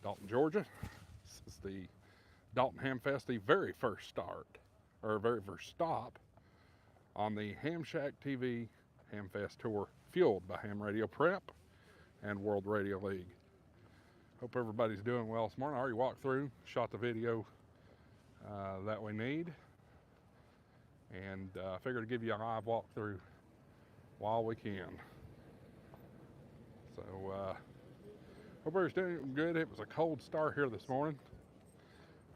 Dalton, Georgia. This is the Dalton Hamfest, the very first stop on the HamShack TV Hamfest tour, fueled by Ham Radio Prep and World Radio League. Hope everybody's doing well this morning. I already walked through, shot the video that we need, and I figured to give you a live walkthrough while we can. So, hope everybody's doing good. It was a cold start here this morning.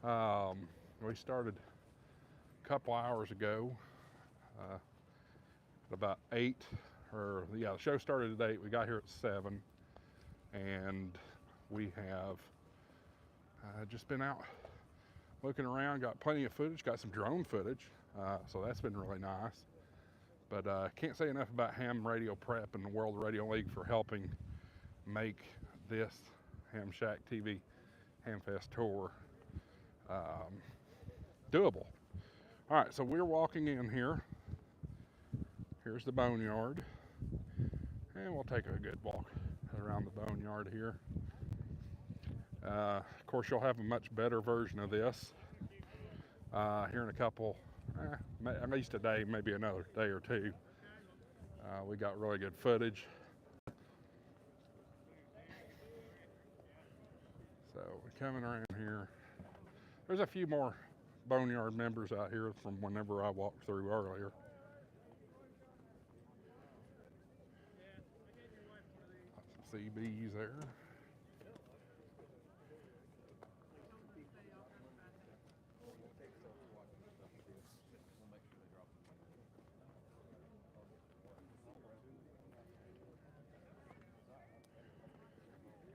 We started a couple hours ago at about 8, the show started at 8. We got here at 7, and we have just been out looking around, got plenty of footage, got some drone footage, so that's been really nice. But can't say enough about Ham Radio Prep and the World Radio League for helping make this HamShack TV Hamfest tour doable. All right, so we're walking in here. Here's the boneyard, and we'll take a good walk around the boneyard here. Of course, you'll have a much better version of this here in a couple, at least a day, maybe another day or two. We got really good footage. So we're coming around here. There's a few more boneyard members out here from whenever I walked through earlier. Some CBs there.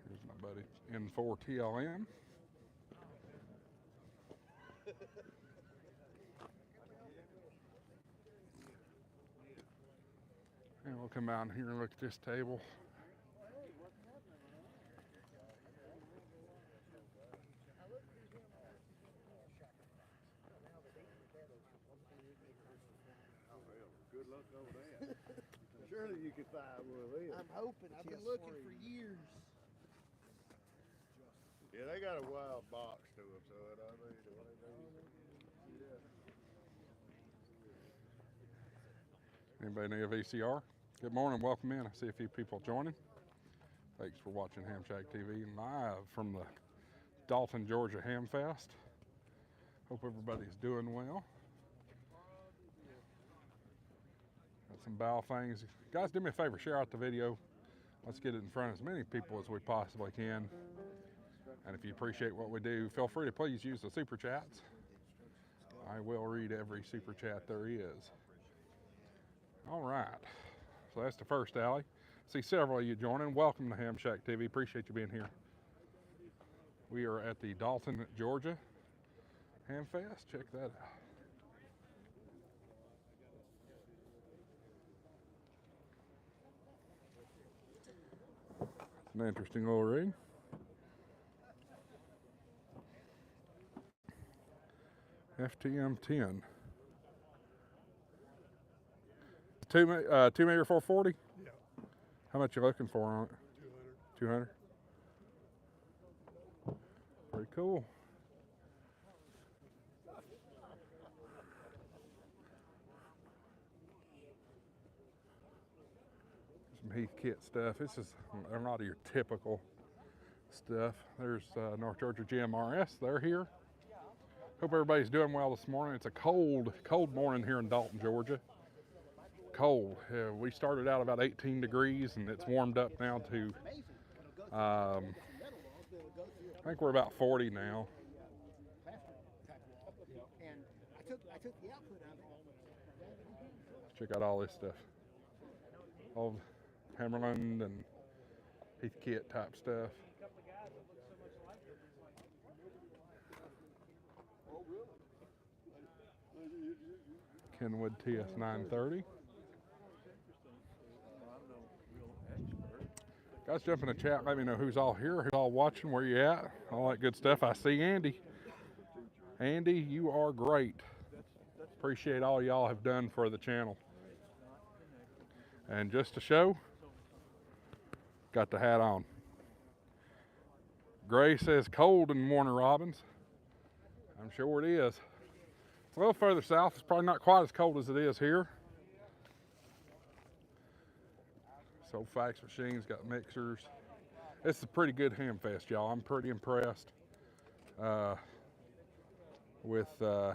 Here's my buddy N4 TLM. And we'll come out here and look at this table. Good luck over there. Surely you could find one of them. I'm hoping. I've been looking for years. Yeah, they got a wild box to them, so it I mean, yeah. Anybody need a VCR? Good morning, welcome in. I see a few people joining. Thanks for watching HamShack TV live from the Dalton, Georgia Hamfest. Hope everybody's doing well. Got some bow things. Guys, do me a favor, share out the video. Let's get it in front of as many people as we possibly can. And if you appreciate what we do, feel free to please use the super chats. I will read every super chat there is. All right, so that's the first alley. See several of you joining. Welcome to HamShack TV. Appreciate you being here. We are at the Dalton, Georgia Hamfest. Check that out. It's an interesting little rig. FTM 10. 2 meter 440? Yeah. How much you looking for on it? 200. 200? Pretty cool. Some Heathkit stuff. This is not your typical stuff. There's North Georgia GMRS. They're here. Hope everybody's doing well this morning. It's a cold morning here in Dalton, Georgia. Cold. We started out about 18 degrees, and it's warmed up now to, I think we're about 40 now. Check out all this stuff. All Hammerland and Heathkit type stuff. Kenwood TS 930. Guys, jump in the chat. Let me know who's all here, who's all watching, where you at, all that good stuff. I see Andy. Andy, you are great. Appreciate all y'all have done for the channel. And just to show, got the hat on. Gray says cold in Warner Robins. I'm sure it is. It's a little further south. It's probably not quite as cold as it is here. So fax machines, got mixers. This is a pretty good Hamfest, y'all. I'm pretty impressed with the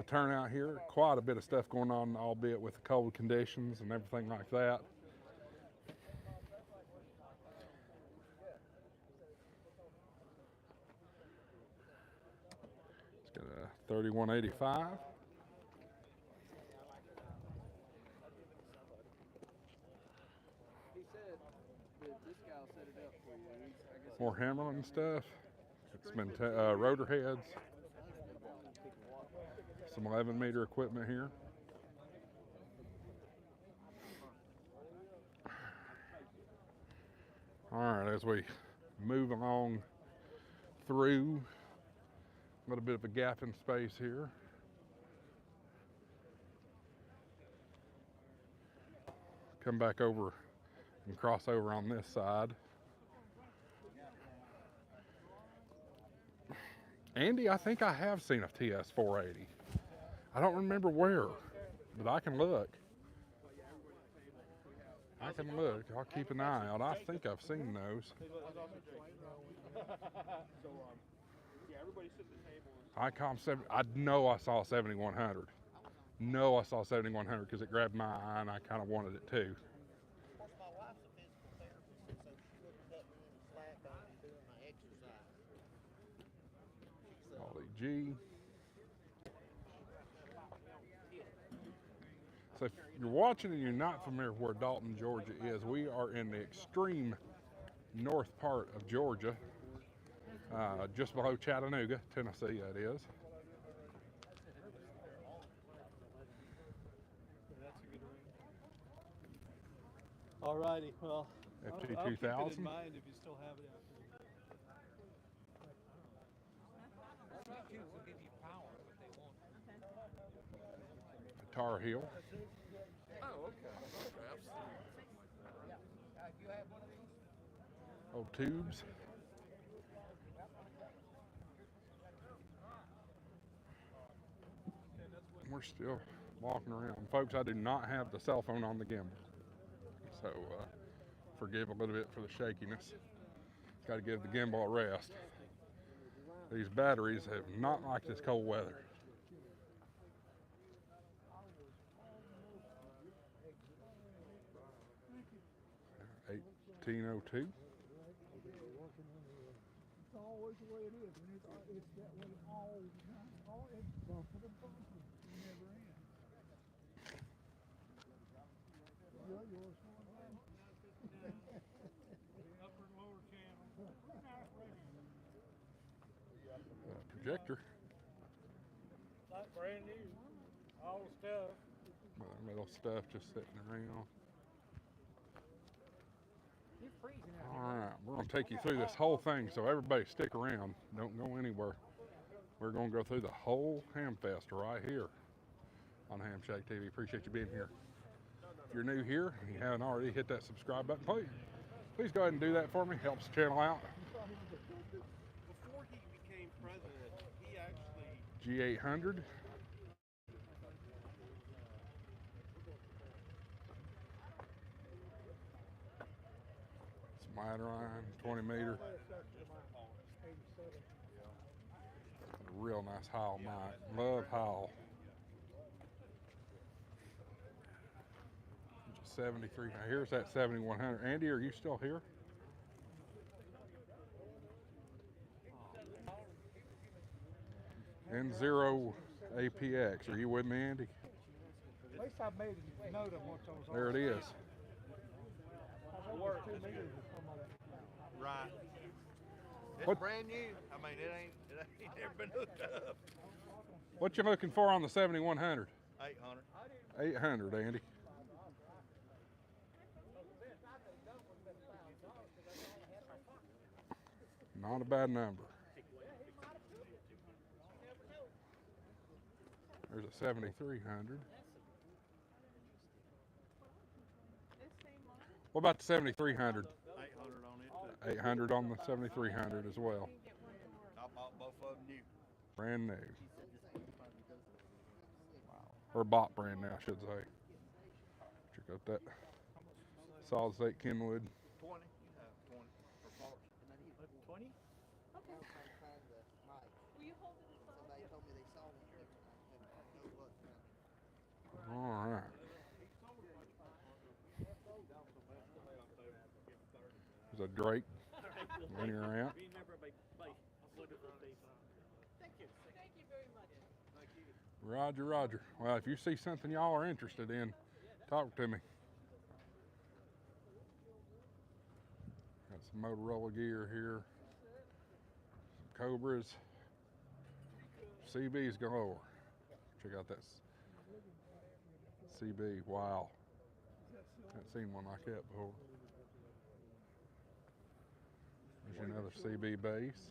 turnout here. Quite a bit of stuff going on, albeit with the cold conditions and everything like that. It's got a 3185. More Hammerman stuff. It's been rotor heads. Some 11-meter equipment here. All right, as we move along through, a little bit of a gap in space here. Come back over and cross over on this side. Andy, I think I have seen a TS 480. I don't remember where, but I can look. I can look. I'll keep an eye out. I think I've seen those. ICOM 7. I know I saw 7100. No, I saw 7100 because it grabbed my eye and I kind of wanted it too. Ollie G. So if you're watching and you're not familiar with where Dalton, Georgia is, we are in the extreme north part of Georgia, just below Chattanooga, Tennessee, that is. All righty, well, FT I'll keep it 2000. in mind if you still have it out Tar Heel. Oh, okay. Old tubes. We're still walking around. Folks, I do not have the cell phone on the gimbal. So forgive a little bit for the shakiness. Got to give the gimbal a rest. These batteries have not liked this cold weather. $18.02. It's always the way it is, and it's that way all the time. All it's bumper to bumper. It never ends. Yeah, yours. Upper and lower channel. Projector. Like brand new. All the stuff. Metal stuff just sitting around. All right, we're going to take you through this whole thing, so everybody stick around. Don't go anywhere. We're going to go through the whole Hamfest right here on HamShack TV. Appreciate you being here. If you're new here and you haven't already, hit that subscribe button. Please go ahead and do that for me. Helps the channel out. Before he became president, he actually... G800. Line, 20 meter. Real nice Howell mic. Love Howell. 73. Now here's that 7100. Andy, are you still here? N0 APX. Are you with me, Andy? At least I made a note of what those There it is. Right. It's What? brand new. I mean, it ain't never been hooked up. What you looking for on the 7100? 800. 800, Andy. Not a bad number. There's a 7300. What about the 7300? 800 on 800 on the 7300 as well. I bought both of them new. Brand new. Or bought brand new, I should say. Check out that solid state Kenwood. 20. You have 20 for parts. 20? All right. There's a Drake linear amp. Roger, Roger. Well, if you see something y'all are interested in, talk to me. Got some Motorola gear here. Some Cobras. CB's galore. Check out that CB. Wow. Haven't seen one like that before. There's another CB base.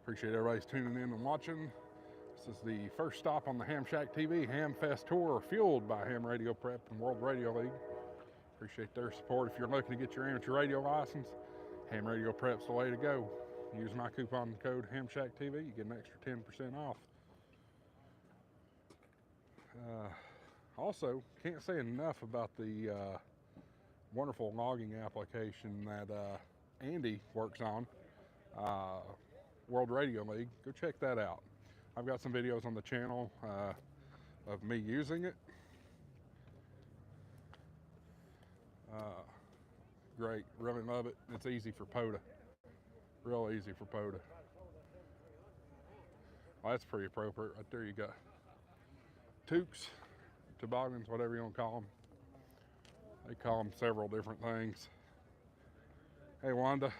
Appreciate everybody's tuning in and watching. This is the first stop on the HamShack TV HamFest tour, fueled by Ham Radio Prep and World Radio League. Appreciate their support. If you're looking to get your amateur radio license, Ham Radio Prep's the way to go. Use my coupon code HamShack TV, you get an extra 10% off. Also, can't say enough about the wonderful logging application that Andy works on, World Radio League. Go check that out. I've got some videos on the channel of me using it. Great, really love it. It's easy for POTA. Real easy for POTA. Well, that's pretty appropriate right there. You got toques, toboggans, whatever you want to call them. They call them several different things. Hey Wanda,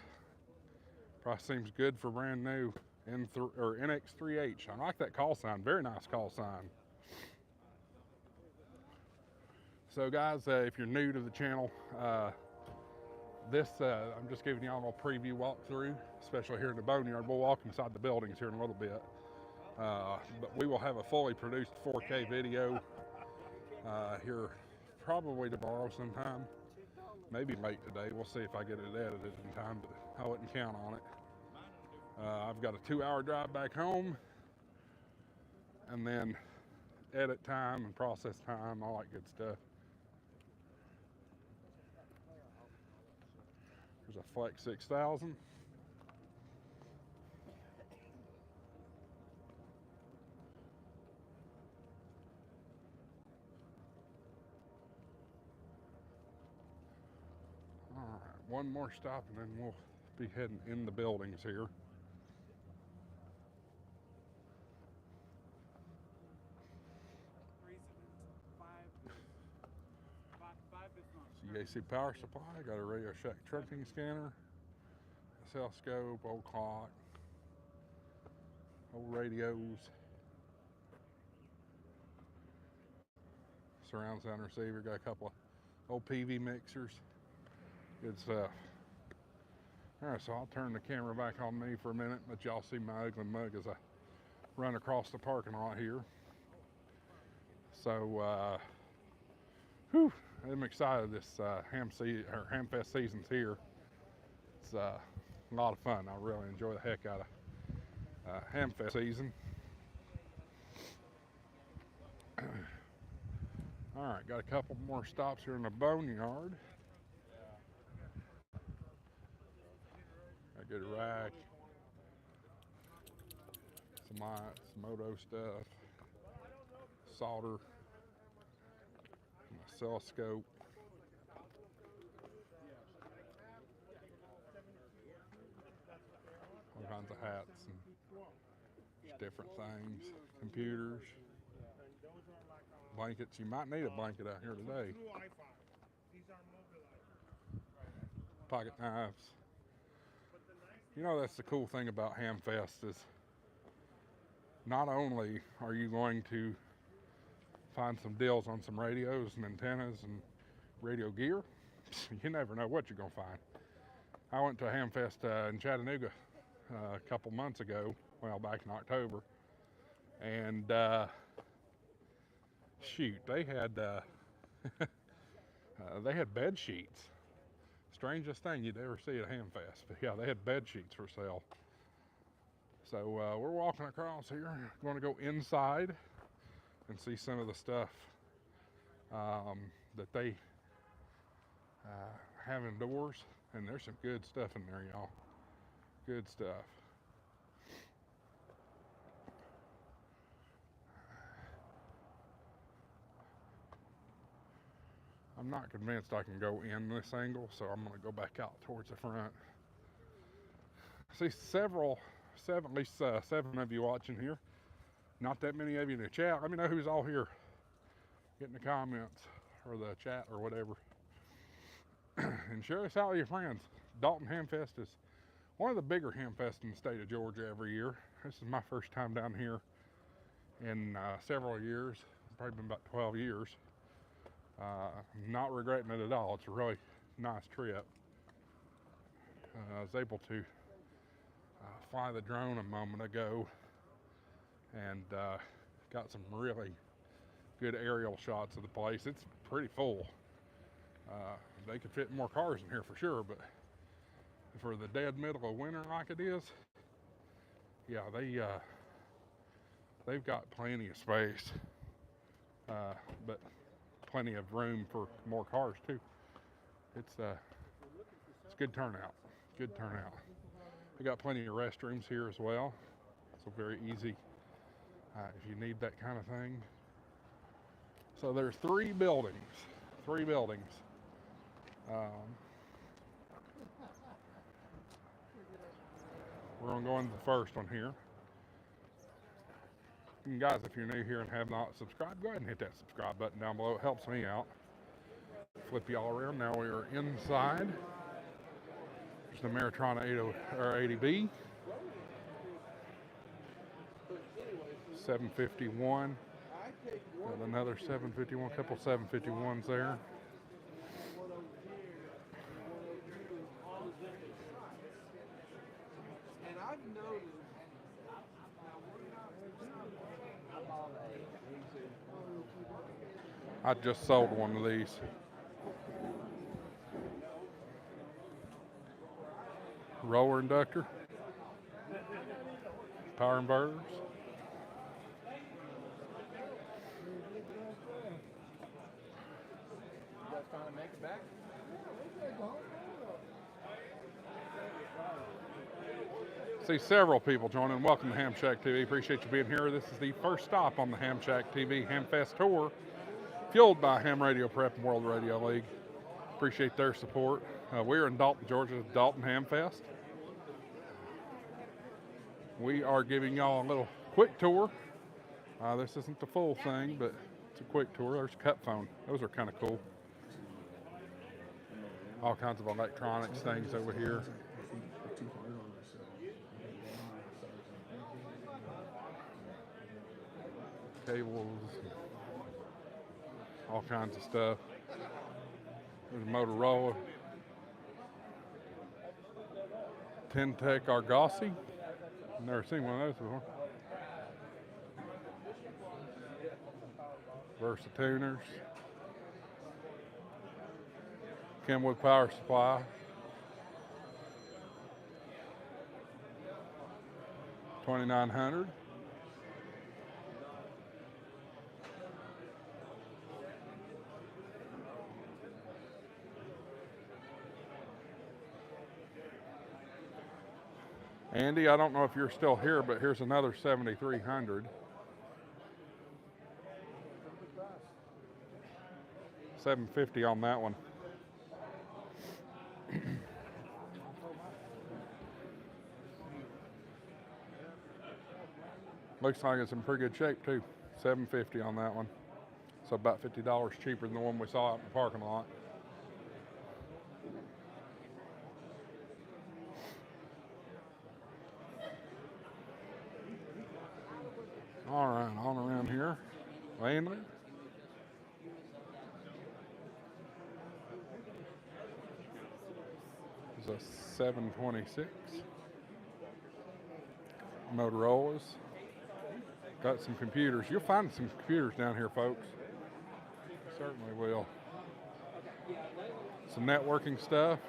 price seems good for brand new NX3H. I like that call sign. Very nice call sign. So guys, if you're new to the channel, I'm just giving y'all a little preview walkthrough, especially here in the boneyard. We'll walk inside the buildings here in a little bit. But we will have a fully produced 4K video here probably tomorrow sometime. Maybe late today. We'll see if I get it edited in time, but I wouldn't count on it. I've got a 2-hour drive back home, and then edit time and process time, all that good stuff. There's a Flex 6000. All right, one more stop and then we'll be heading in the buildings here. CAC power supply, got a Radio Shack trucking scanner, cell scope, old clock, old radios, surround sound receiver, got a couple of old PV mixers. Good stuff. All right, so I'll turn the camera back on me for a minute, let y'all see my ugly mug as I run across the parking lot here. So, whew. I'm excited this HamFest season's here. It's a lot of fun. I really enjoy the heck out of HamFest season. All right, got a couple more stops here in the boneyard. Got a good rack, some lights, moto stuff, solder, oscilloscope, all kinds of hats and different things, computers, blankets. You might need a blanket out here today. Pocket knives. You know, that's the cool thing about HamFest is not only are you going to find some deals on some radios and antennas and radio gear, you never know what you're gonna find. I went to a HamFest in Chattanooga a couple months ago, well, back in October, and shoot, they had they had bed sheets. Strangest thing you'd ever see at HamFest. But yeah, they had bed sheets for sale. So we're walking across here. Going to go inside and see some of the stuff that they have indoors. And there's some good stuff in there, y'all. Good stuff. I'm not convinced I can go in this angle, so I'm going to go back out towards the front. I see at least seven of you watching here. Not that many of you in the chat. Let me know who's all here. Get in the comments or the chat or whatever. And share this out with your friends. Dalton Hamfest is one of the bigger Hamfests in the state of Georgia every year. This is my first time down here in several years. Probably been about 12 years. Not regretting it at all. It's a really nice trip. I was able to fly the drone a moment ago and got some really good aerial shots of the place. It's pretty full. They could fit more cars in here for sure, but for the dead middle of winter like it is, yeah, they've got plenty of space, but plenty of room for more cars too. It's good turnout. Good turnout. We got plenty of restrooms here as well, so very easy if you need that kind of thing. So there's three buildings. We're gonna go into the first one here. And guys, if you're new here and have not subscribed, go ahead and hit that subscribe button down below. It helps me out. Flip you all around. Now we are inside. There's the Ameritrana 80B. 751. Got another 751, couple 751s there. I just sold one of these. Roller inductor. Power inverters. See several people joining. Welcome to HamShack TV. Appreciate you being here. This is the first stop on the HamShack TV HamFest tour, fueled by Ham Radio Prep and World Radio League. Appreciate their support. We're in Dalton, Georgia, Dalton Hamfest. We are giving y'all a little quick tour. This isn't the full thing, but it's a quick tour. There's a cut phone. Those are kind of cool. All kinds of electronics things over here. Cables, all kinds of stuff. There's a Motorola. Tentec Argosy. Never seen one of those before. Versatuners. Kenwood Power Supply. 2900. Andy, I don't know if you're still here, but here's another 7300. $750 on that one. Looks like it's in pretty good shape too. $750 on that one. So about $50 cheaper than the one we saw out in the parking lot. All right, on around here. Landry. There's a 726. Motorola's. Got some computers. You'll find some computers down here, folks. Certainly will. Some networking stuff.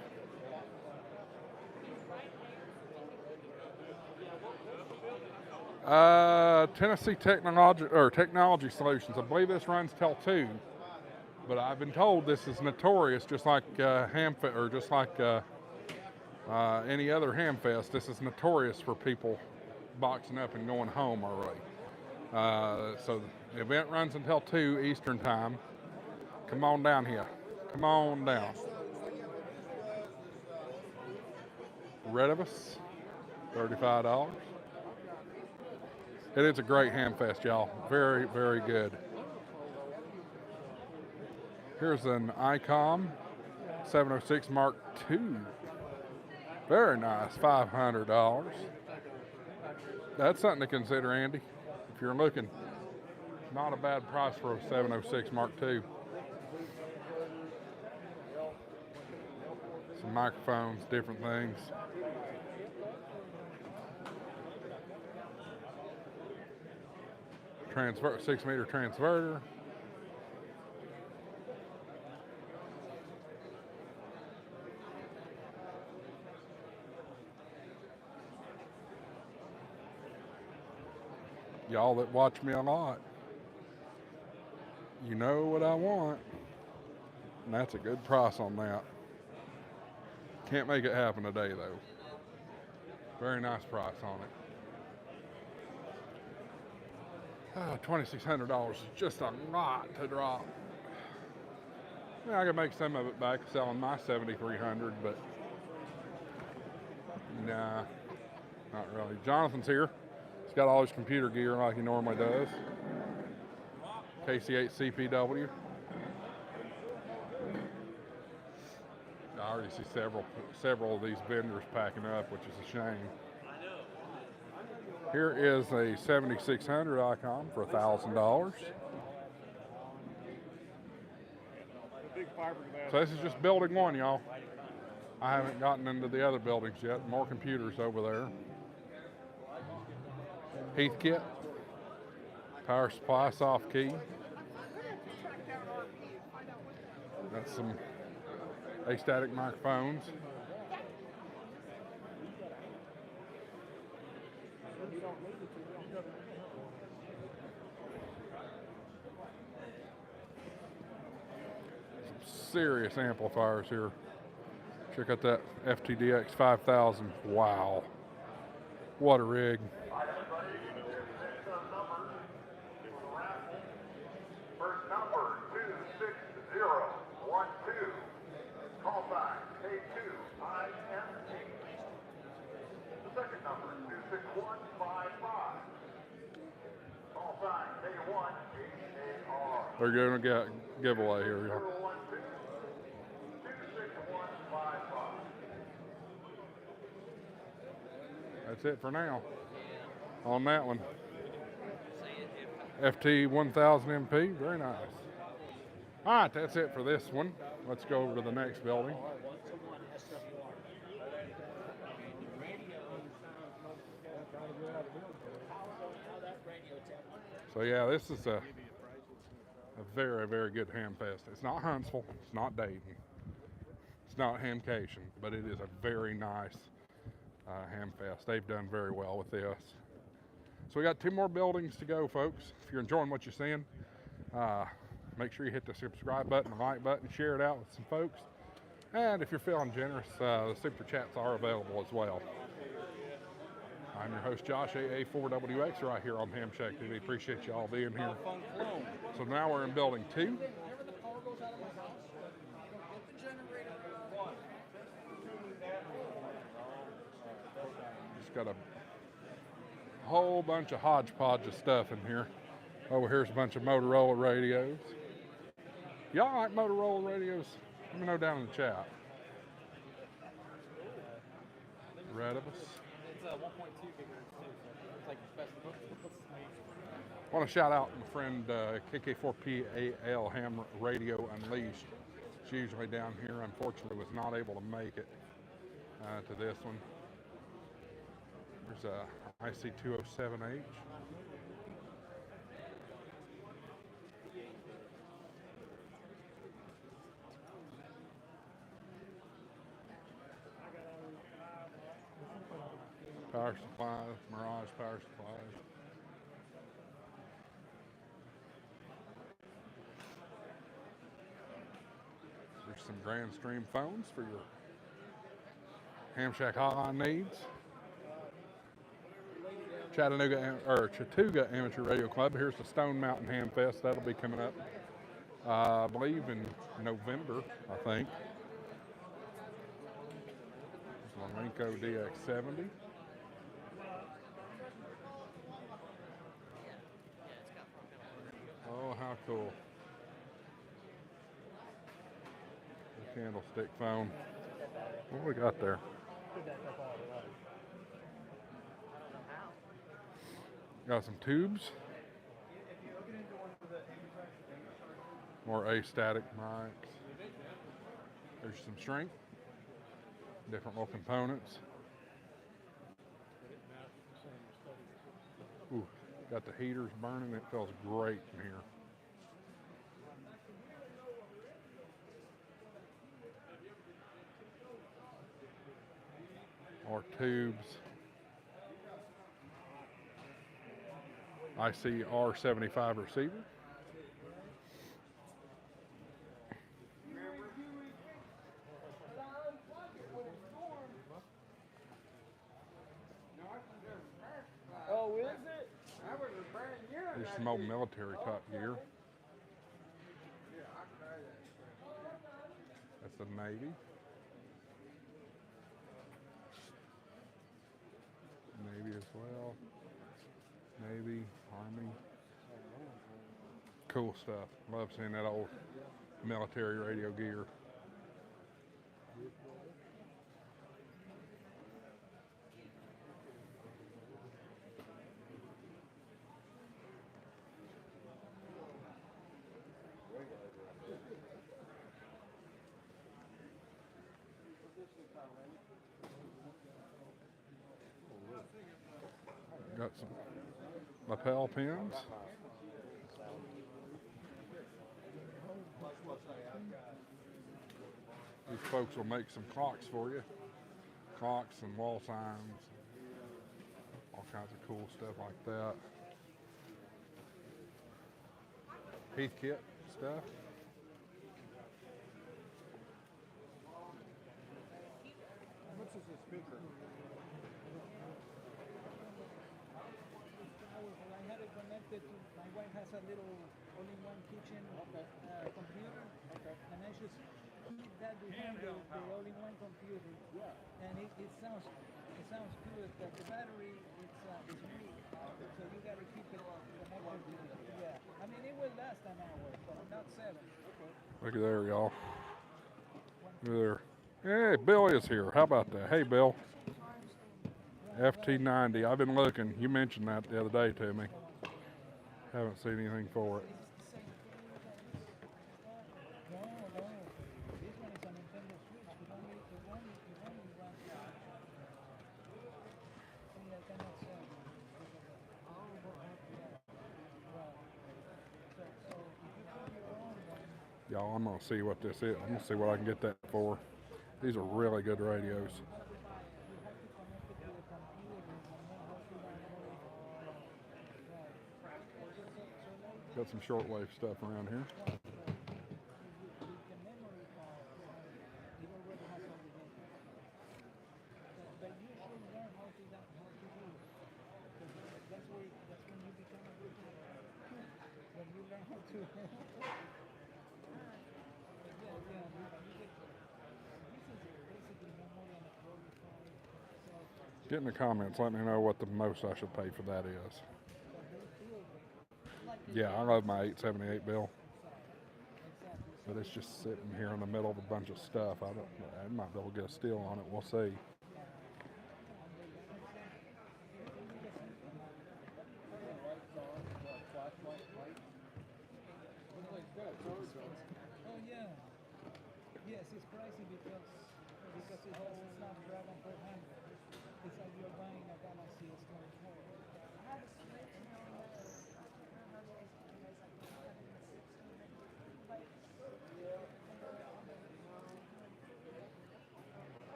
Tennessee Technology Solutions. I believe this runs till 2, but I've been told this is notorious, just like Hamfest, or just like any other Hamfest. This is notorious for people boxing up and going home already. So the event runs until 2 Eastern time. Come on down here. Come on down. Red of us, $35. It is a great Hamfest, y'all. Very, very good. Here's an ICOM 706 Mark II. Very nice, $500. That's something to consider, Andy. If you're looking, not a bad price for a 706 Mark II. Some microphones, different things. Transfer, 6-meter transverter. Y'all that watch me a lot, you know what I want. And that's a good price on that. Can't make it happen today though. Very nice price on it. $2,600 is just a lot to drop. Yeah, I could make some of it back selling my 7,300, but nah, not really. Jonathan's here. He's got all his computer gear like he normally does. KC8 CPW. I already see several of these vendors packing up, which is a shame. Here is a 7600 ICOM for $1,000. So this is just building 1, y'all. I haven't gotten into the other buildings yet. More computers over there. Heathkit. Power supply, soft key. That's some astatic microphones. Some serious amplifiers here. Check out that FTDX 5000. Wow. What a rig. First number 26012. Call sign K2IMT. The second number 26155. Call sign K1HAR. They're doing a giveaway here, y'all. 26155. That's it for now on that one. FT 1000 MP, very nice. All right, that's it for this one. Let's go over to the next building. So yeah, this is a very, very good Hamfest. It's not Huntsville, it's not Dayton, it's not Hamcation, but it is a very nice Hamfest. They've done very well with this. So we got 2 more buildings to go, folks. If you're enjoying what you're seeing, make sure you hit the subscribe button, the like button, share it out with some folks. And if you're feeling generous, the super chats are available as well. I'm your host, Josh, AA4WX, right here on HamShack TV. Appreciate you all being here. So now we're in building 2. Just got a whole bunch of hodgepodge of stuff in here. Over here's a bunch of Motorola radios. Y'all like Motorola radios? Let me know down in the chat. Red of us. It's 1.2 gigahertz too, so it's like the best of both worlds. I want to shout out my friend KK4PAL Ham Radio Unleashed. She's usually down here. Unfortunately, was not able to make it to this one. There's a IC207H. Power supply, Mirage power supplies. There's some Grand Stream phones for your HamShack hotline needs. Chattooga Amateur Radio Club. Here's the Stone Mountain Hamfest. That'll be coming up, I believe, in November, I think. Malenko DX70. Oh, how cool. The candlestick phone. What we got there? Got some tubes. More astatic mics. There's some shrink. Different little components. Ooh, got the heaters burning. It feels great in here. More tubes. ICR75 receiver. Oh, is it? That was a brand new. There's some old military top gear. That's the Navy. Navy as well. Navy, Army. Cool stuff. Love seeing that old military radio gear. Got some lapel pins. These folks will make some clocks for you. Clocks and wall signs. All kinds of cool stuff like that. Heathkit stuff. How much is this speaker? I had it connected to, my wife has a little all-in-one kitchen computer, and I just keep that behind the all-in-one computer. Yeah. And it sounds good, but the battery is weak, so you got to keep it connected. Yeah. I mean, it will last an hour, but not 7. Look at there, y'all. Look there. Hey, Bill is here. How about that? Hey, Bill. FT90. I've been looking. You mentioned that the other day to me. Haven't seen anything for it. No. This one is a Nintendo Switch. It only runs. See, I cannot say. So if you put your own one, Y'all, I'm gonna see what this is. I'm gonna see what I can get that for. These are really good radios. Got some shortwave stuff around here. Get in the comments, let me know what the most I should pay for that is. Yeah, I love my 878 bill. But it's just sitting here in the middle of a bunch of stuff. I might be able to get a steal on it, we'll see. oh yeah, yes, it's pricey because it has a Snapdragon 400. It's like you're buying a Galaxy S24.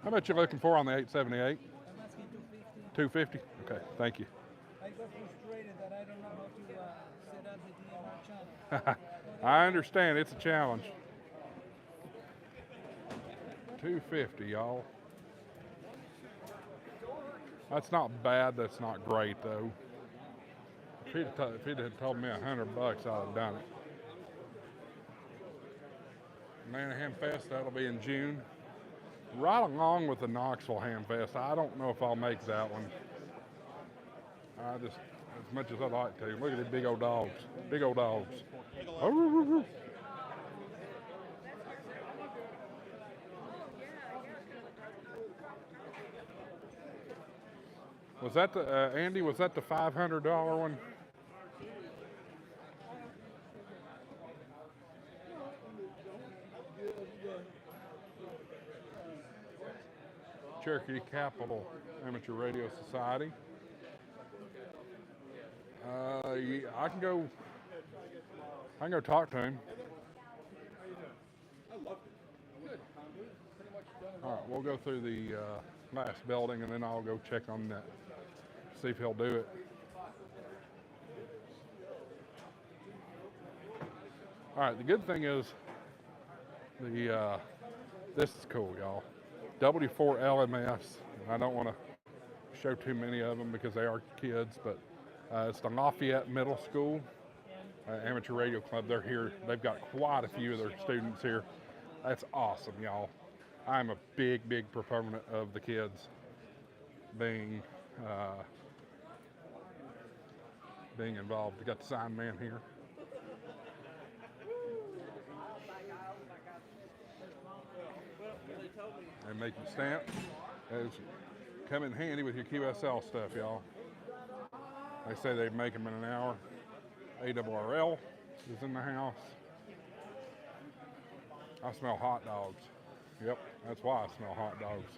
How much you looking for on the 878? I'm asking 250. 250? Okay, thank you. I got frustrated that I don't know how to set up the DMR channel. I understand, it's a challenge. 250, y'all. That's not bad, that's not great though. If he'd have told me $100, I'd have done it. HamFest, that'll be in June. Right along with the Knoxville HamFest. I don't know if I'll make that one. I just, as much as I'd like to. Look at these big old dogs. Big old dogs. Oh, was that the, Andy, was that the $500 one? Cherokee Capital Amateur Radio Society. Yeah, I can go talk to him. All right, we'll go through the last building and then I'll go check on that, see if he'll do it. All right, the good thing is this is cool, y'all. W4 LMS. I don't want to show too many of them because they are kids, but it's the Lafayette Middle School Amateur Radio Club. They're here. They've got quite a few of their students here. That's awesome, y'all. I'm a big proponent of the kids being involved. We got the sign man here. And making stamps. Those come in handy with your QSL stuff, y'all. They say they make them in an hour. ARRL is in the house. I smell hot dogs. Yep, that's why I smell hot dogs.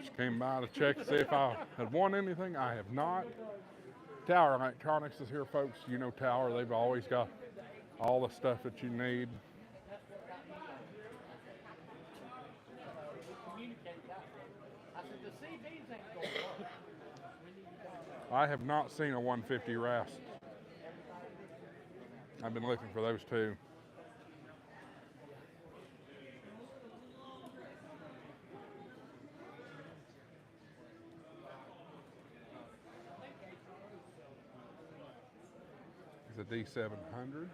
Just came by to check to see if I had won anything. I have not. Tower Electronics is here, folks. You know Tower. They've always got all the stuff that you need. I have not seen a 150 RAS. I've been looking for those too. It's a D700,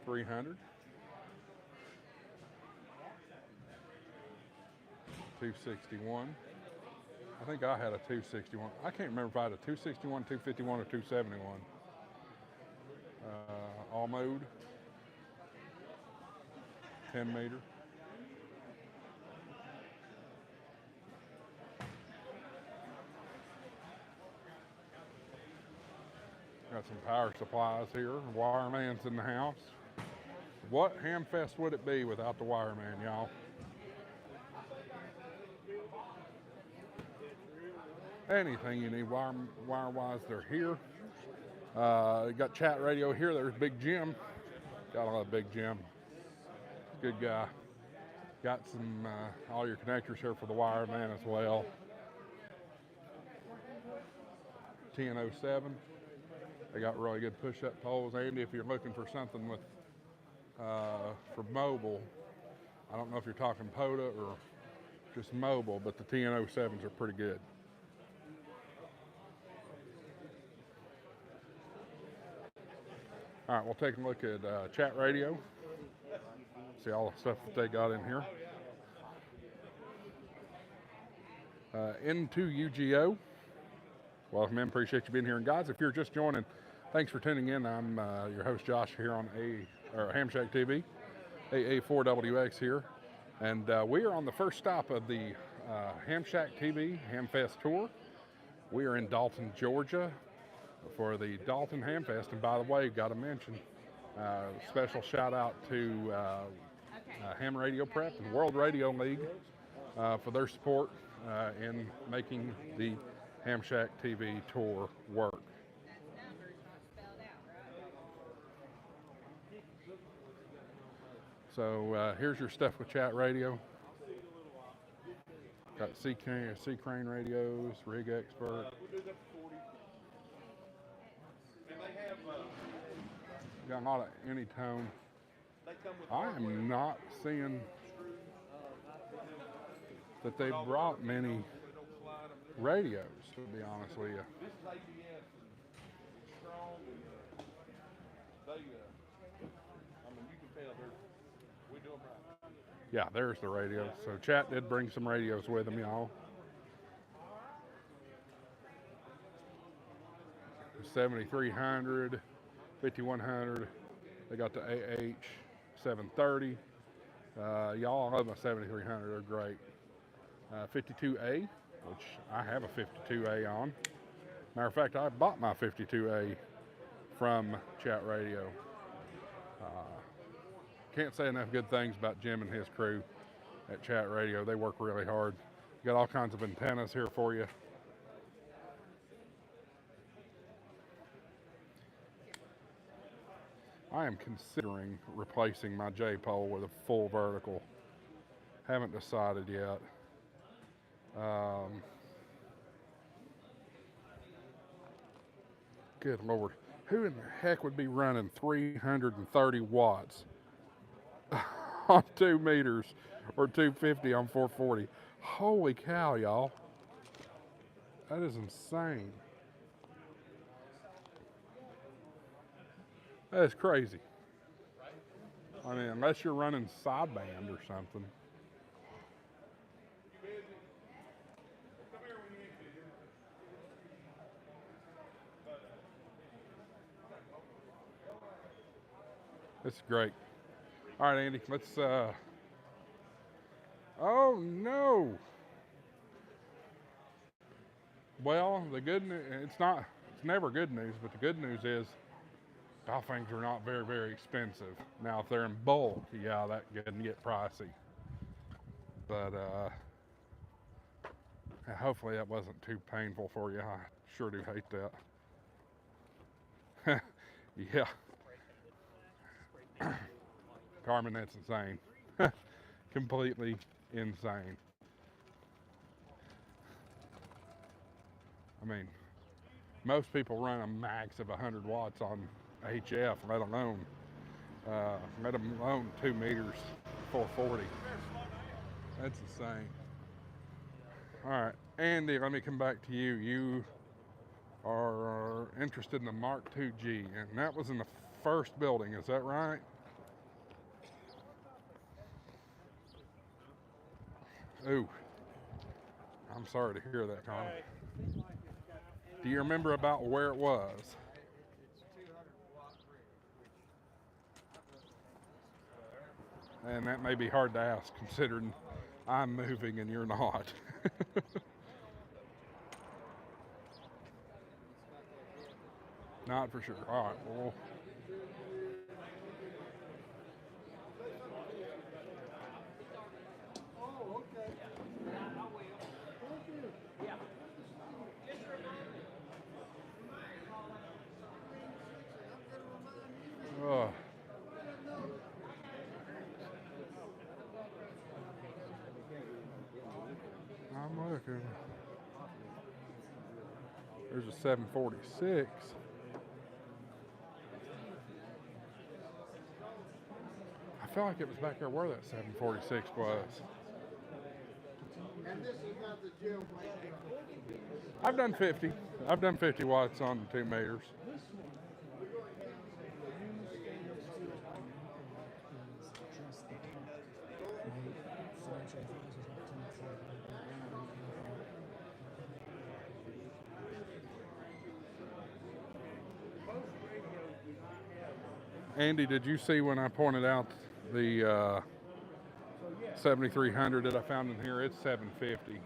300, 261. I think I had a 261. I can't remember if I had a 261, 251, or 271. All mode, 10 meter. Got some power supplies here. Wireman's in the house. What HamFest would it be without the wireman, y'all? Anything you need wire-wise, they're here. Got chat radio here. There's Big Jim. Got a lot of Big Jim. Good guy. Got some all your connectors here for the wireman as well. 1007. They got really good push-up poles. Andy, if you're looking for something with for mobile, I don't know if you're talking POTA or just mobile, but the 1007s are pretty good. All right, we'll take a look at chat radio. See all the stuff that they got in here. Into UGO. Welcome in, appreciate you being here. And guys, if you're just joining, thanks for tuning in. I'm your host Josh here on HamShack TV, AA4WX here. And we are on the first stop of the HamShack TV HamFest tour. We are in Dalton, Georgia for the Dalton Hamfest. And by the way, got to mention, special shout out to Ham Radio Prep and World Radio League for their support in making the HamShack TV tour work. So here's your stuff with chat radio. Got C-Crane radios, Rig Expert. Got a lot of Anytone. I am not seeing that they brought many radios, to be honest with you. Yeah, there's the radio. So chat did bring some radios with them, y'all. 7300, 5100. They got the AH 730. Y'all love my 7300. They're great. 52A, which I have a 52A on. Matter of fact, I bought my 52A from Chat Radio. Can't say enough good things about Jim and his crew at Chat Radio. They work really hard. Got all kinds of antennas here for you. I am considering replacing my J-pole with a full vertical. Haven't decided yet. Good Lord. Who in the heck would be running 330 watts on 2 meters or 250 on 440? Holy cow, y'all. That is insane. That is crazy. I mean, unless you're running sideband or something. This is great. All right, Andy, let's, oh no. Well, the good news, it's never good news, but the good news is golf things are not very, very expensive. Now, if they're in bulk, yeah, that can get pricey. But hopefully that wasn't too painful for you. I sure do hate that. Yeah. Carmen, that's insane. Completely insane. I mean, most people run a max of 100 watts on HF, let alone 2 meters, 440. That's insane. All right, Andy, let me come back to you. You are interested in the Mark II-G, and that was in the first building, is that right? Ooh, I'm sorry to hear that, Carmen. Do you remember about where it was? And that may be hard to ask, considering I'm moving and you're not. Not for sure. All right, well. Oh. I'm looking. There's a 746. I feel like it was back there where that 746 was. And this is not the gym. I've done 50. I've done 50 watts on 2 meters. Andy, did you see when I pointed out the 7300 that I found in here? It's 750.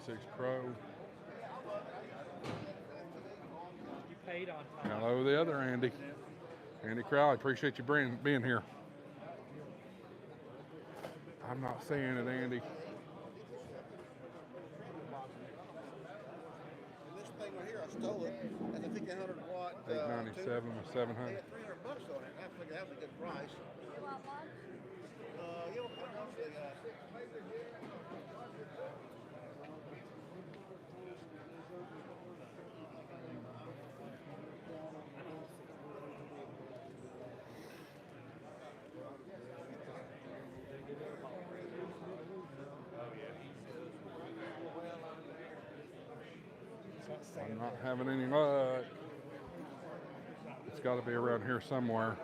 36 Pro. You paid on time. Hello, the other Andy. Andy Crowley, appreciate you being here. I'm not seeing it, Andy. This thing right here, I stole it. That's a 1500 watt. 897 or 700. They had $300 on it. I figured that was a good price. You want one? Yeah, what kind of they got? I'm not having any luck. It's got to be around here somewhere.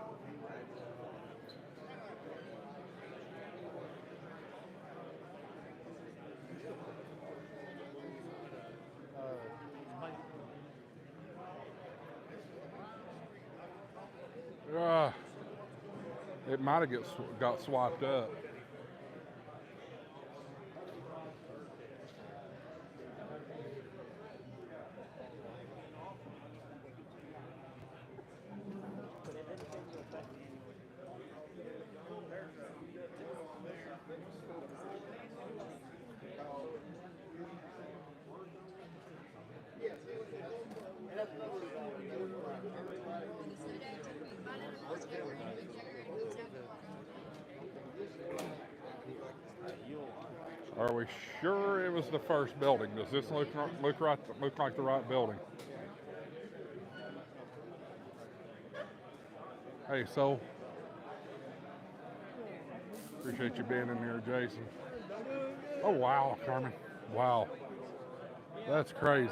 It might have got swiped up. Are we sure it was the first building? Does this look like the right building? Hey, so appreciate you being in here, Jason. Oh wow, Carmen! Wow, that's crazy.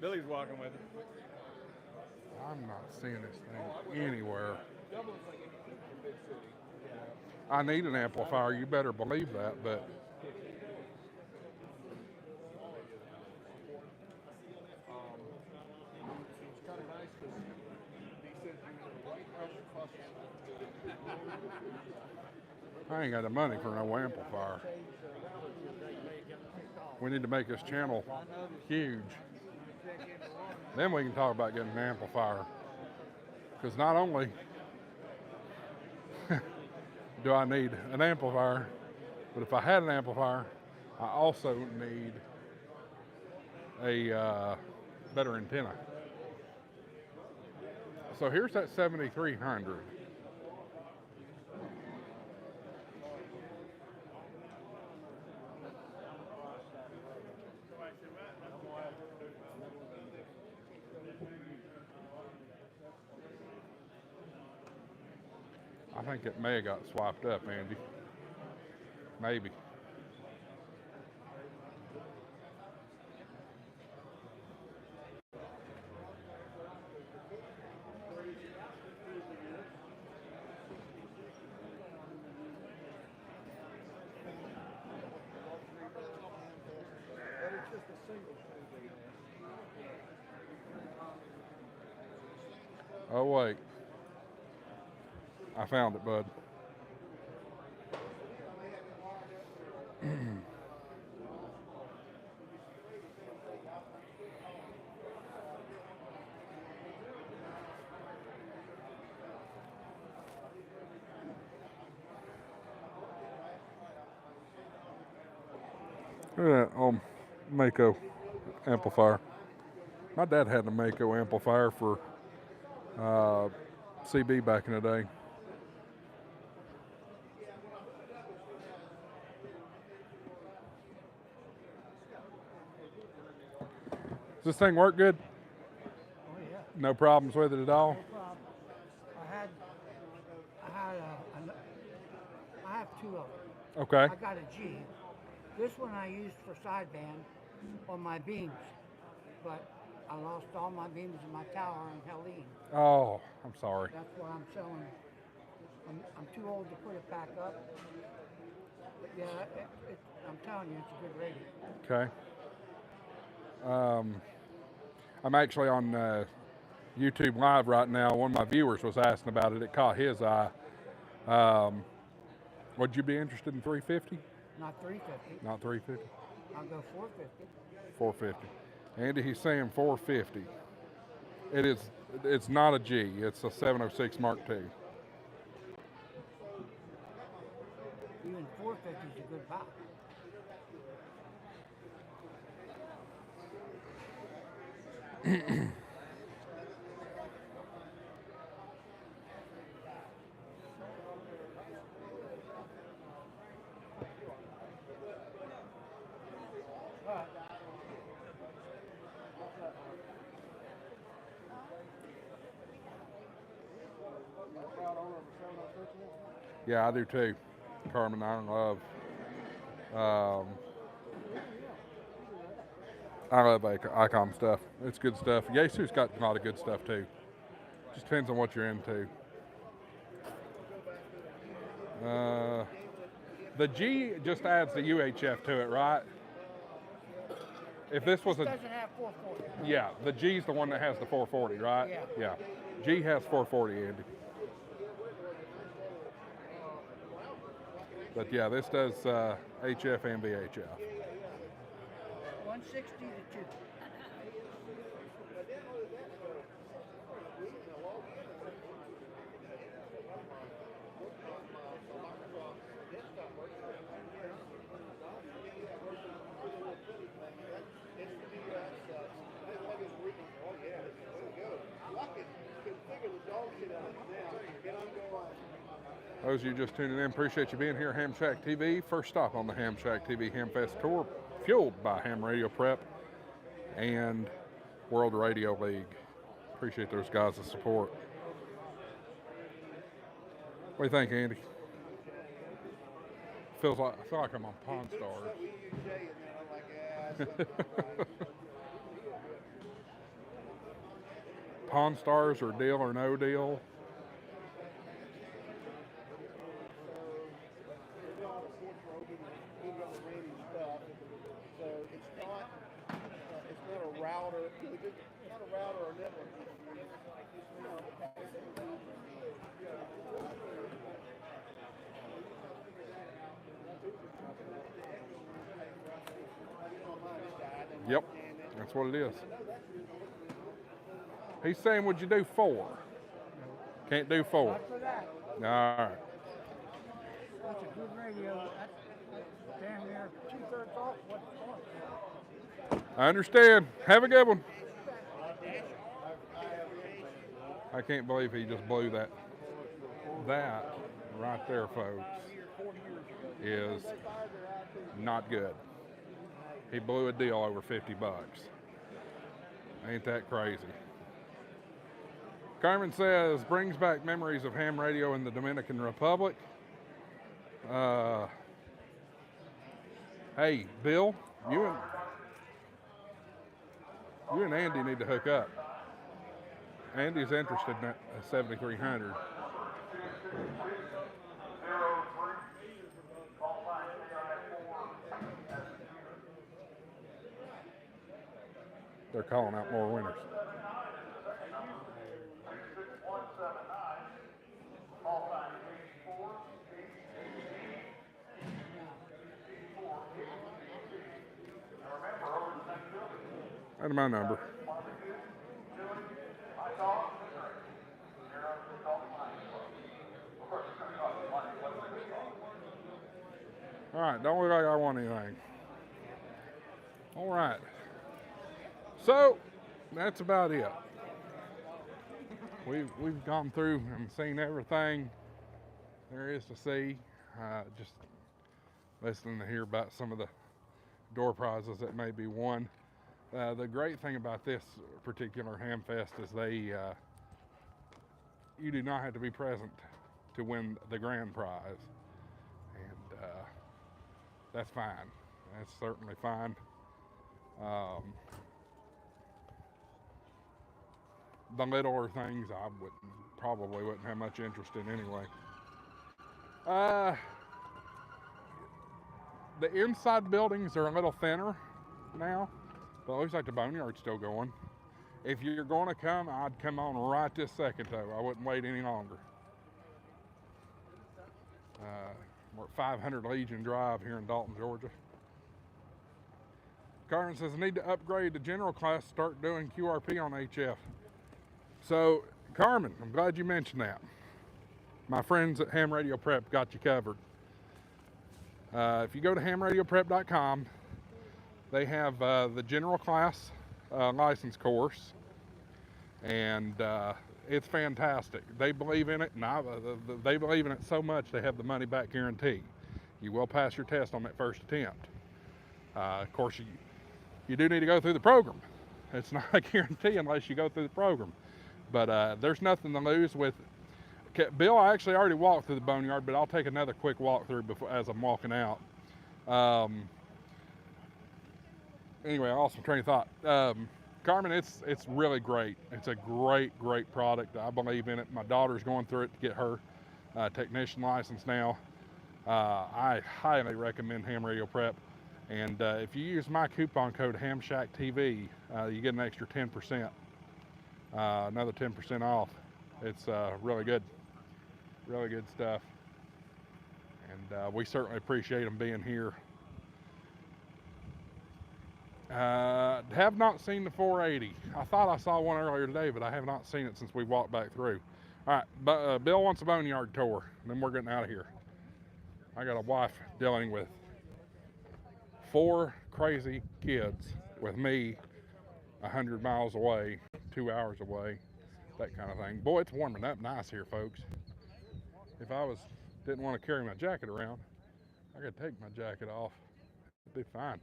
Billy's walking with it. I'm not seeing this thing anywhere. I need an amplifier, you better believe that, but I ain't got the money for no amplifier. We need to make this channel huge. Then we can talk about getting an amplifier. Because not only do I need an amplifier, but if I had an amplifier, I also need a better antenna. So here's that 7300. I think it may have got swapped up, Andy. Maybe. Oh wait. I found it, bud. Look at that Mako amplifier. My dad had a Mako amplifier for CB back in the day. Does this thing work good? Oh yeah, No problems with it at all? no problem. I have two of them. Okay. I got a G. This one I used for sideband on my beams, but I lost all my beams in my tower in Helene. Oh, I'm sorry. That's what I'm selling. I'm too old to put it back up. But yeah, I'm telling you, it's a good rating. Okay. I'm actually on YouTube Live right now, one of my viewers was asking about it. It caught his eye. Would you be interested in 350? Not 350. Not 350? I'll go 450. 450. Andy, he's saying 450. It's not a G, it's a 706 Mark II. Even 450 is a good buy. Yeah, I do too. Carmen, I love Icon stuff. It's good stuff. Yesu's got a lot of good stuff too. Just depends on what you're into. The G just adds the UHF to it, right? If this was It a, doesn't have 440. yeah, the G's the one that has the 440, right? Yeah. Yeah. G has 440, Andy. But yeah, this does HF and VHF. 160 to 2. Those of you just tuning in, appreciate you being here. HamShack TV, first stop on the HamShack TV HamFest tour, fueled by Ham Radio Prep and World Radio League. Appreciate those guys' support. What do you think, Andy? I feel like I'm on Pawn Stars. Pawn Stars or Deal or No Deal. Yep, that's what it is. He's saying, would you do 4? Can't do 4. Not for that. All right. That's a good radio. That's damn near 2/3 off what it's worth. I understand. Have a good one. I can't believe he just blew that. That right there, folks, is not good. He blew a deal over 50 bucks. Ain't that crazy? Carmen says, brings back memories of ham radio in the Dominican Republic. Hey, Bill, you and Andy need to hook up. Andy's interested in that 7300. They're calling out more winners. That's my number. All right, don't look like I want anything. All right. So that's about it. We've gone through and seen everything there is to see. Just listening to hear about some of the door prizes that may be won. The great thing about this particular HamFest is you do not have to be present to win the grand prize, and that's fine. That's certainly fine. The littler things I probably wouldn't have much interest in anyway. The inside buildings are a little thinner now, but it looks like the boneyard's still going. If you're going to come, I'd come on right this second, though. I wouldn't wait any longer. We're at 500 Legion Drive here in Dalton, Georgia. Carmen says, I need to upgrade the general class, start doing QRP on HF. So, Carmen, I'm glad you mentioned that. My friends at Ham Radio Prep got you covered. If you go to hamradioprep.com, they have the general class license course, and it's fantastic. They believe in it, and they believe in it so much they have the money back guarantee. You will pass your test on that first attempt. Of course, you do need to go through the program. It's not a guarantee unless you go through the program. But there's nothing to lose with it. Bill, I actually already walked through the boneyard, but I'll take another quick walkthrough as I'm walking out. Anyway, I lost my train of thought. Carmen, it's really great. It's a great product. I believe in it. My daughter's going through it to get her technician license now. I highly recommend Ham Radio Prep. And if you use my coupon code HamShack TV, you get an extra 10%, another 10% off. It's really good stuff. And we certainly appreciate them being here. Have not seen the 480. I thought I saw one earlier today, but I have not seen it since we walked back through. All right, but Bill wants a boneyard tour, and then we're getting out of here. I got a wife dealing with 4 crazy kids with me 100 miles away, 2 hours away, that kind of thing. Boy, it's warming up nice here, folks. If I didn't want to carry my jacket around, I could take my jacket off. It'd be fine.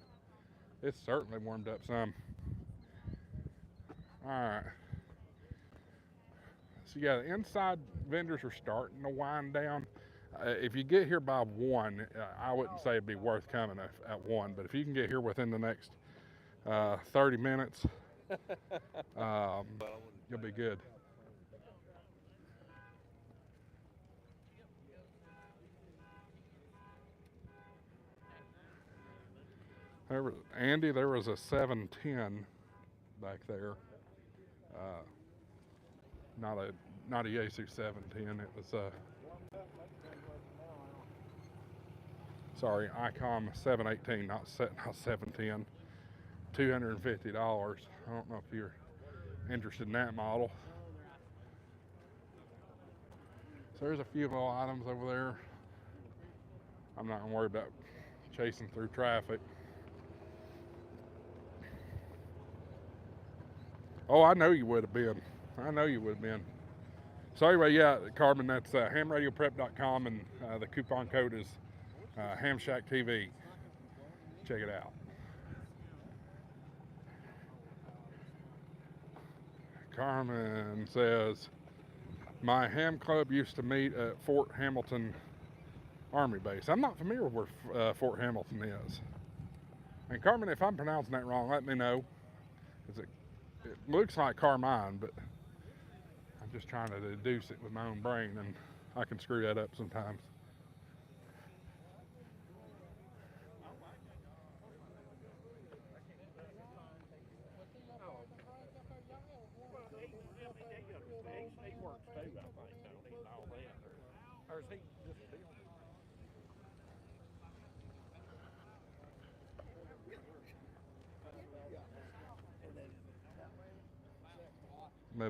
It's certainly warmed up some. All right. So yeah, the inside vendors are starting to wind down. If you get here by 1, I wouldn't say it'd be worth coming at 1, but if you can get here within the next 30 minutes, you'll be good. Andy, there was a 710 back there. Not a Yaesu 710. It was sorry, ICOM 718, not 710. $250. I don't know if you're interested in that model. So there's a few little items over there. I'm not gonna worry about chasing through traffic. Oh, I know you would have been. I know you would have been. So anyway, yeah, Carmen, that's hamradioprep.com, and the coupon code is HamShack TV. Check it out. Carmen says, my ham club used to meet at Fort Hamilton Army Base. I'm not familiar with where Fort Hamilton is. And Carmen, if I'm pronouncing that wrong, let me know. It looks like Carmine, but I'm just trying to deduce it with my own brain, and I can screw that up sometimes.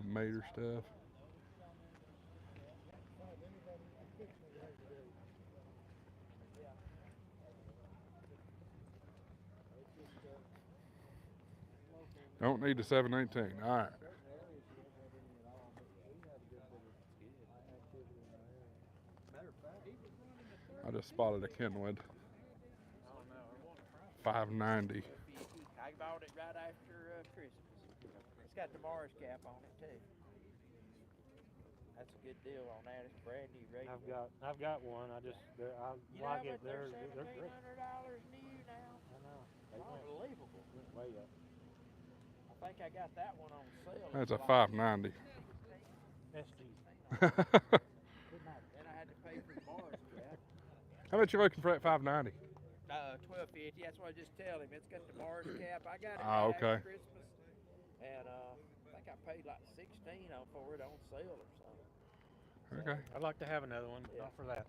Mater stuff. Don't need the 718. All right. I just spotted a Kenwood. 590. I bought it right after Christmas. It's got the Mars cap on it too. That's a good deal on that. It's brand new radio. I've got one. I like it. They're $1,700 great. new now. I know. Unbelievable. Way up. I think I got that one on sale. That's a 590. SG. Then I had to pay for the Mars cap. How much you looking for at 590? $12.50. That's what I just tell him. It's got the Mars cap. I got it Ah, right okay. after Christmas, and I think I paid like 16 for it on sale or something. Okay. I'd like to have another one, Yeah. not for that.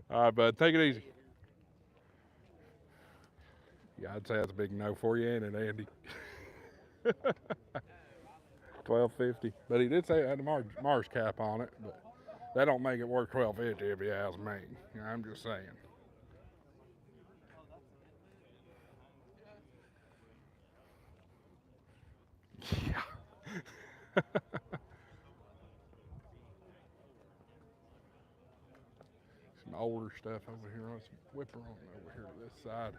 All right, bud. Take it easy. Yeah, I'd say that's a big no for you, ain't it, Andy? $12.50. But he did say it had a Mars cap on it, but that don't make it worth $12.50 if you ask me. I'm just saying. Yeah. Some older stuff over here. Let's whip her on over here to this side.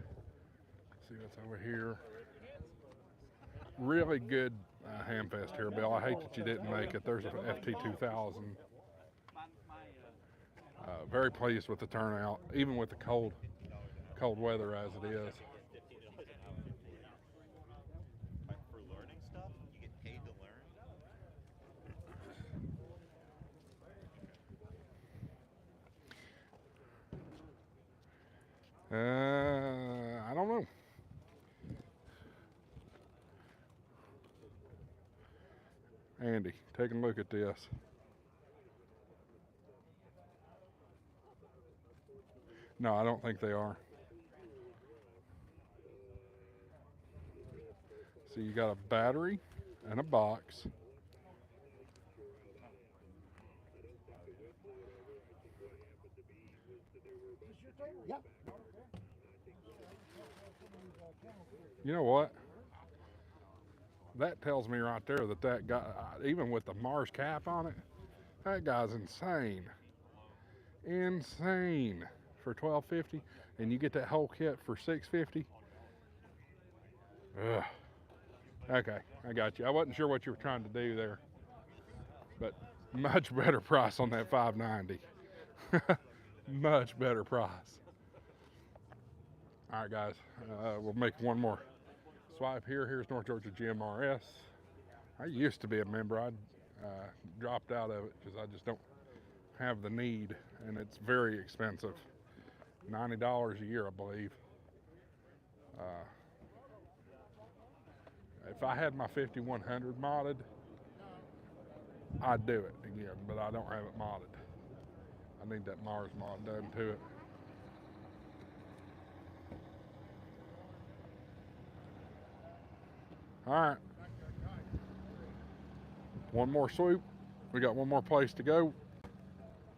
See what's over here. Really good Hamfest here, Bill. I hate that you didn't make it. There's an FT2000. Very pleased with the turnout, even with the cold weather as it is. For learning stuff, you get paid to learn. I don't know. Andy, take a look at this. No, I don't think they are. So you got a battery and a box. Yep. You know what? That tells me right there that guy, even with the Mars cap on it, that guy's insane. Insane for $12.50, and you get that whole kit for $6.50. Ugh. Okay, I got you. I wasn't sure what you were trying to do there, but much better price on that $5.90. Much better price. All right, guys, we'll make one more swipe here. Here's North Georgia GMRS. I used to be a member. I dropped out of it because I just don't have the need, and it's very expensive. $90 a year, I believe. If I had my 5100 modded, I'd do it again, but I don't have it modded. I need that Mars mod done to it. All right. One more swoop. We got one more place to go,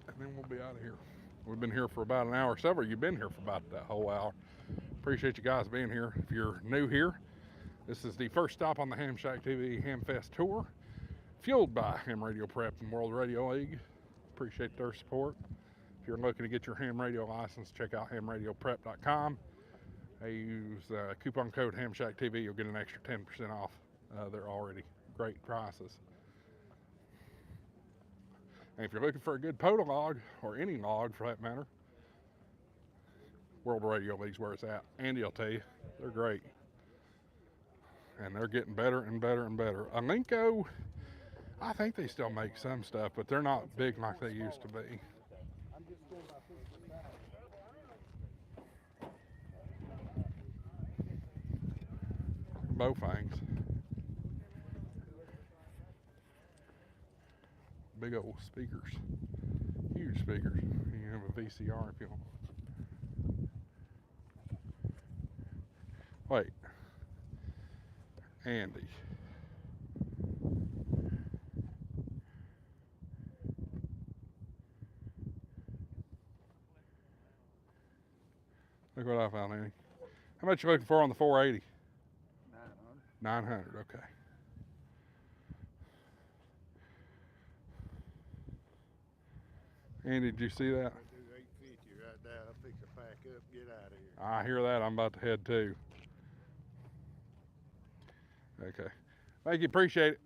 and then we'll be out of here. We've been here for about an hour. Several of you have been here for about that whole hour. Appreciate you guys being here. If you're new here, this is the first stop on the HamShack TV HamFest tour, fueled by Ham Radio Prep and World Radio League. Appreciate their support. If you're looking to get your ham radio license, check out hamradioprep.com. Use coupon code HamShack TV. You'll get an extra 10% off. They're already great prices. And if you're looking for a good POTA log, or any log for that matter, World Radio League's where it's at. Andy will tell you, they're great. And they're getting better and better and better. Alenco, I think they still make some stuff, but they're not big like they used to be. Bowfangs. Big old speakers. Huge speakers. You can have a VCR if you want. Wait. Andy. Look what I found, Andy. How much you looking for on the 480? 900, okay. Andy, did you see that? I do 850 right now. I'll fix to pack up, get out of here. I hear that. I'm about to head too. Okay. Thank you. Appreciate it.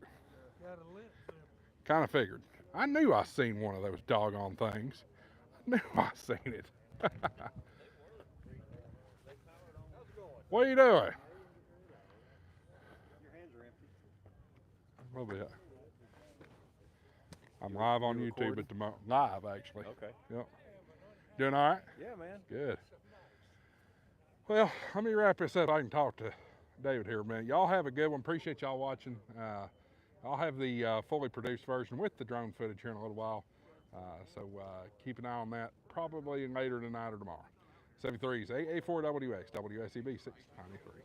Kind of figured. I knew I seen one of those doggone things. I knew I seen it. What are you doing? Your hands are empty. A little bit. I'm live on YouTube at the moment. Live, actually. Okay. Yep. Doing all right? Yeah, man. Good. Well, let me wrap this up. I can talk to David here, man. Y'all have a good one. Appreciate y'all watching. I'll have the fully produced version with the drone footage here in a little while. So keep an eye on that probably later tonight or tomorrow. 73's AA4WX, WSEB 693.